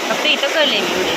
फक्त इथं कळले मी व्हिडिओ.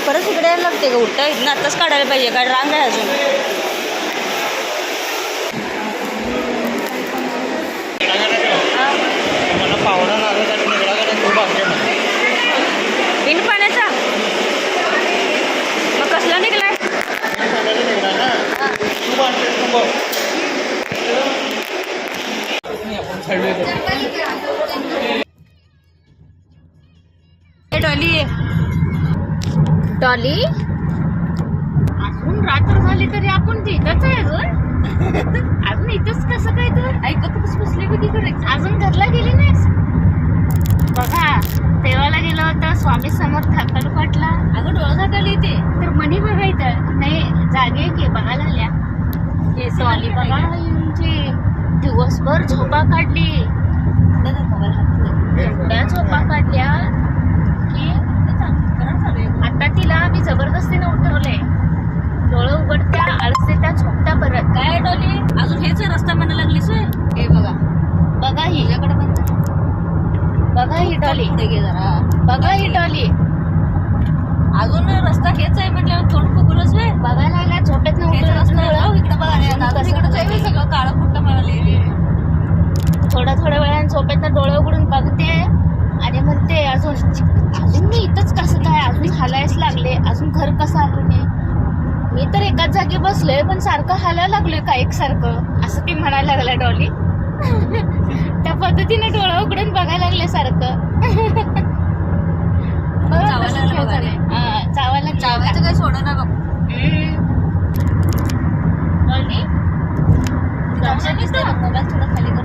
परत इकडे यायला लागते का उलटा इथनं आत्ताच काढायला पाहिजे कारण रांग आहे अजून. बिन पाण्याचा मग कसला निघलाय डॉली. डॉली अजून रात्र झाली तरी आपण तिथंच आहे अजून इथंच कसं काय तर ऐकत बसले कधी करायचं अजून घरला गेली नाहीस. बघा देवाला गेलो होतं स्वामी समर्थ थाटलपाटला. अगं डोळा झाकाली ते तर मनी बघायचं नाही जागे की बघायला आल्या डॉली बघा म्हणजे दिवसभर झोपा काढली एवढ्या झोपा काढल्या की आता तिला आम्ही जबरदस्तीने उठवलंय. डोळं उघडत्या आळसते त्या झोपत्या परत. काय डॉली अजून हेच रस्ता म्हणायला लागलीस हे बघा बघा ही बघा ही डॉली जरा बघा ही डॉली अजून रस्ता हेच आहे म्हटल्यावर तोंड फुगलच आहे. बघायला लागल्या झोपेत नव्हतं इकडे बघा सगळं काळं कुठं म्हणाले. थोड्या वेळाने झोपेत डोळे उघडून बघते आणि म्हणते अजून मी इथंच कसं काय अजून हालायच लागले अजून घर कसं आलो नाही. मी तर एकाच जागी बसलोय पण सारखं हालायला लागलोय का एकसारखं असं ती म्हणायला लागल्या डॉली. त्या पद्धतीने डोळं उघडून बघायला लागले सारखं. चावायचं काही सोडा ना बघ डॉली. मोबाईल थोडा खाली कर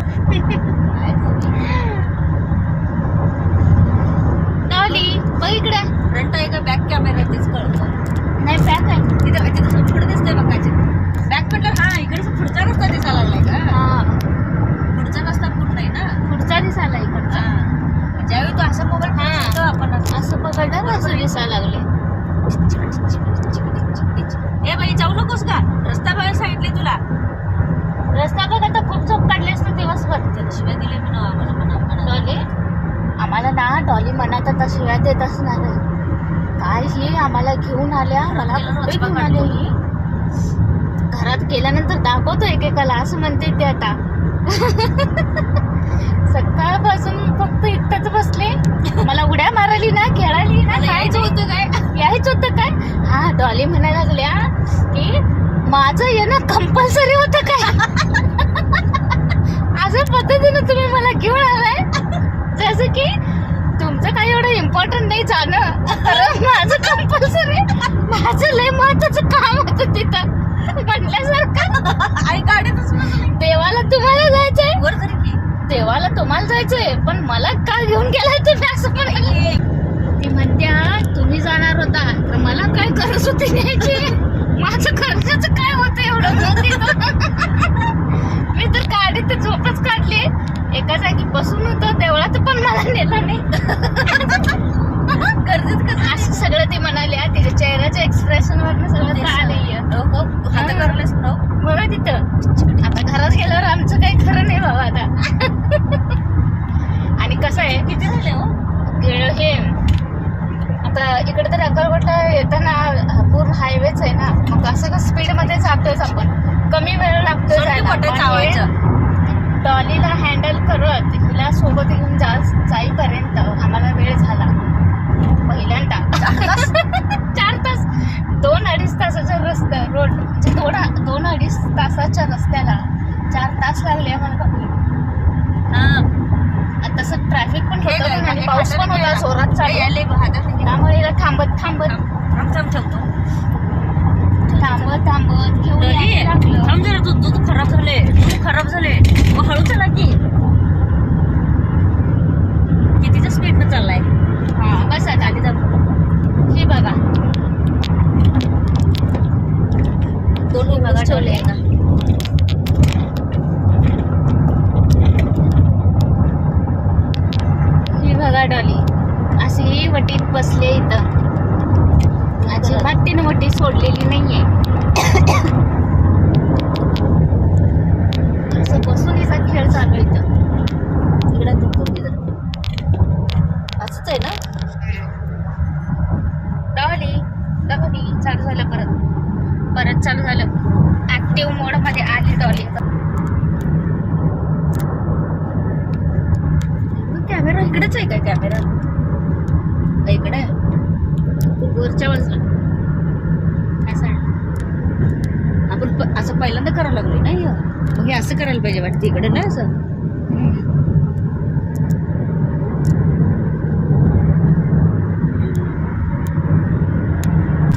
डॉली. बघ इकडे फ्रंट आहे का बॅक कॅमेरा तेच कळतं नाही. बॅक आहे तिथे तिथं पुढे दिसतंय बघायचे बॅक म्हटलं हा इकडे पुढचा रस्ता दिसायला लागलाय का. हा पुढचा रस्ता पूर्ण आहे ना पुढचा दिसायला इकडचा. ज्यावेळी तू असं मोबाईल आपण असं पकडलं असं दिसायला लागले. ए बाई जाऊ नकोस का रस्ता बघायला सांगितले तुला. रस्ता बघ आता खूप झोप काढली असते दिवसभर. शिवाय दिले मी डॉली आम्हाला ना डॉली मनात आता शिव्या देत असणार काय ही आम्हाला घेऊन आल्या मला कुठे घेऊन आले ही. घरात गेल्यानंतर दाखवतो एकेकाला असं म्हणते ते आता. सकाळपासून फक्त इथंच बसले मला उड्या मारायली ना खेळाली ना यायचं होतं काय. हा डॉली म्हणायला लागल्या की माझं येणं कंपल्सरी होतं काय. अशा पद्धतीने तुम्ही मला घेऊन आलाय जसं की तुमचं काही एवढं इम्पॉर्टंट नाही जाणं तर माझं कंपल्सरी माझं लय महत्वाचं काम होतं तिथं म्हटल्यासारखं. आई गाडीतच देवाला तुम्हाला जायचंय देवाला तुम्हाला जायचंय पण मला का घेऊन गेलाय तुम्ही असं म्हणाले. ती म्हणत्या तुम्ही जाणार होता तर मला काय गरज होती न्यायची. माझं खर्चाचं काय होतं एवढं. मी तर गाडीत झोपच काढली एका जागी बसून होतं देवळात पण मला नेलं नाही. गरजेच कसं असं सगळं ती म्हणाली. तिच्या चेहऱ्याच्या एक्सप्रेशन वरनं सगळं बघा तिथं आता घरात गेल्यावर आमचं काही खरं नाही बाबा आता. असं स्पीड मध्ये जातोय आपण, कमी वेळ लागतोय जायला. पण चावायचं हे डॉलीला हँडल करत हिला सोबत घेऊन जाईपर्यंत आम्हाला वेळ झाला पहिल्यांदा 4 तास. 2-2.5 तासाचा रस्ता रोड म्हणजे 2-2.5 तासाच्या रस्त्याला 4 तास लागले आम्हाला कमी. तसं ट्रॅफिक पण होतं आणि पाऊस पण होता जोरात चालू, त्यामुळे हिला थांबत घेऊन यायला लागलं. थांब जरा, दूध खराब झाले मग हळू चला की. कितीच्या स्पीड न चाललाय. हा बस आता खाली जातो. हे बघा 2 बघा ठेवले ना. ही बघा डॉली अशी वटीत बसले इथं. अजिबात तिनं वटी सोडलेली नाहीये. असं बसून हिचा खेळ चालू इथं. इकडे असंच आहे ना. डॉली चालू झालं, परत चालू झालं. ऍक्टिव्ह मोड मध्ये आली डॉली. कॅमेरा इकडेच आहे काय? कॅमेरा इकडे वरच्या बाजूला आपण असं पहिल्यांदा करायला लागलोय ना हे. मग हे असं करायला पाहिजे वाटतं इकडे ना असं.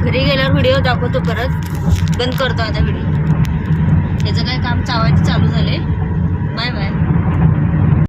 घरी गेल्यावर व्हिडिओ दाखवतो, परत बंद करतो आता व्हिडिओ.